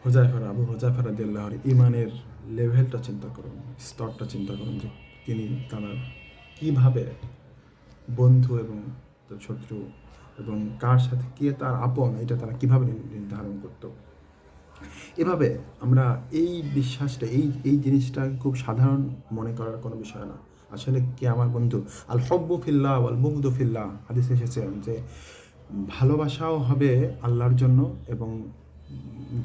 আবু হুযায়ফা রাদিয়াল্লাহু আনহু ঈমানের লেভেলটা চিন্তা করুন, স্তরটা চিন্তা করুন যে তারা কীভাবে বন্ধু এবং শত্রু এবং কার সাথে কে তার আপন এটা তারা কীভাবে নির্ধারণ করতো। এভাবে আমরা এই বিশ্বাসটা এই জিনিসটা খুব সাধারণ মনে করার কোনো বিষয় না। আসলে কে আমার বন্ধু, আল হব্বু ফিল্লাহ ওয়াল বুগদু ফিল্লাহ হাদিসে এসেছে যে ভালোবাসাও হবে আল্লাহর জন্য এবং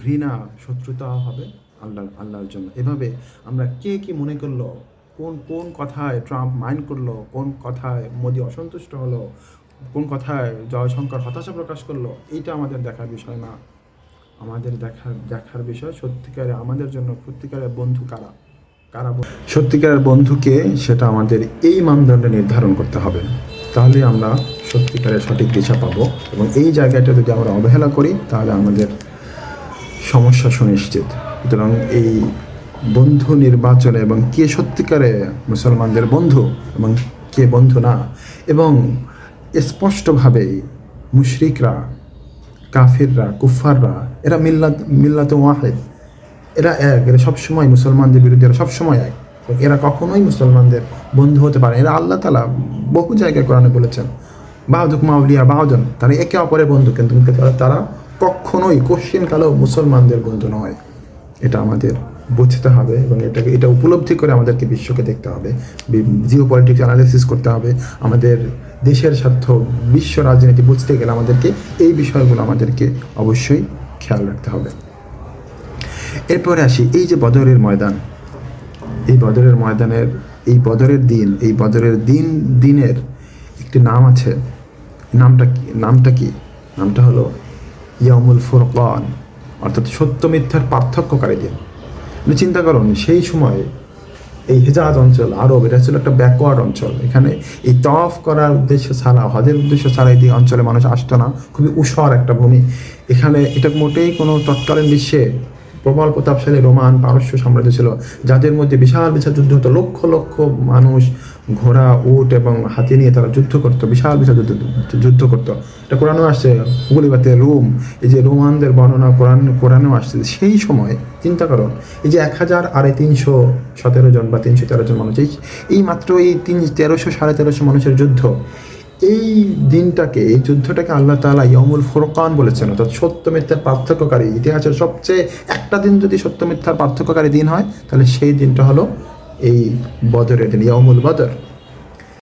ঘৃণা শত্রুতাও হবে আল্লাহর জন্য। এভাবে আমরা কে কি মনে করলো, কোন কোন কথায় ট্রাম্প মাইন্ড করলো, কোন কথায় মোদি অসন্তুষ্ট হলো, কোন কথায় জয়শঙ্কর হতাশা প্রকাশ করলো, এইটা আমাদের দেখার বিষয় না। আমাদের দেখার বিষয় সত্যিকারে আমাদের জন্য সত্যিকারের বন্ধু কারা সত্যিকারের বন্ধুকে, সেটা আমাদের এই মানদণ্ডে নির্ধারণ করতে হবে। তাহলে আমরা সত্যিকারের সঠিক দিশা পাবো এবং এই জায়গাটা যদি আমরা অবহেলা করি তাহলে আমাদের সমস্যা সুনিশ্চিত। সুতরাং এই বন্ধু নির্বাচনে এবং কে সত্যিকারে মুসলমানদের বন্ধু এবং কে বন্ধু না, এবং স্পষ্টভাবেই মুশরিকরা, কাফিররা, কুফাররা এরা মিল্লাত ওয়াহিদ, এরা এক, এরা সবসময় মুসলমানদের বিরুদ্ধে, এরা সবসময় এক, এরা কখনোই মুসলমানদের বন্ধু হতে পারে। এরা আল্লাহ তাআলা বহু জায়গায় কোরআনে বলেছেন বাউদুকুম আউলিয়া বাউদুন, তারা একে অপরের বন্ধু, কিন্তু তারা কখনোই কোশ্চিনকালেও মুসলমানদের বন্ধু নয়। এটা আমাদের বুঝতে হবে এবং এটা উপলব্ধি করে আমাদেরকে বিশ্বকে দেখতে হবে, জিও পলিটিক্স অ্যানালিসিস করতে হবে। আমাদের দেশের স্বার্থ, বিশ্ব রাজনীতি বুঝতে গেলে আমাদেরকে এই বিষয়গুলো আমাদেরকে অবশ্যই খেয়াল রাখতে হবে। এরপরে আসি এই যে বদরের ময়দান, এই বদরের ময়দানের এই বদরের দিনের একটি নাম আছে। নামটা কি? নামটা হলো ইয়াউমুল ফুরকান, অর্থাৎ সত্য মিথ্যার পার্থক্যকারী দিন। চিন্তা করুন, সেই সময় এই হিজাজ অঞ্চল, আরব, এটা ছিল একটা ব্যাকওয়ার্ড অঞ্চল। এখানে এই তওয়াফ করার উদ্দেশ্য ছাড়া, হজের উদ্দেশ্য ছাড়া এই অঞ্চলে মানুষ আসতো না। খুবই উষর একটা ভূমি। এখানে এটা মোটেই কোনো তৎকালীন বিশ্বে প্রবল প্রতাপশালী রোমান পারস্য সাম্রাজ্য ছিল, যাদের মধ্যে বিশাল বিশাল যুদ্ধ হতো। লক্ষ লক্ষ মানুষ ঘোড়া, উট এবং হাতি নিয়ে তারা যুদ্ধ করতো, বিশাল বিশাল যুদ্ধ করতো। এটা কোরআনেও আসছে, গুলিবাতে রোম, এই যে রোমানদের বর্ণনা কোরআনেও আসছে। সেই সময় চিন্তা করুন, এই যে 1317 জন বা 313 জন মানুষ, এই মাত্র এই 1300-1350 মানুষের যুদ্ধ, এই যুদ্ধটাকে আল্লাহ তাআলা ইয়াউমুল ফুরকান বলেছেন, অর্থাৎ সত্য মিথ্যার পার্থক্যকারী। ইতিহাসের সবচেয়ে একটা দিন যদি সত্য মিথ্যার পার্থক্যকারী দিন হয় তাহলে সেই দিনটা হলো এই বদরের দিন, ইয়াউমুল বদর।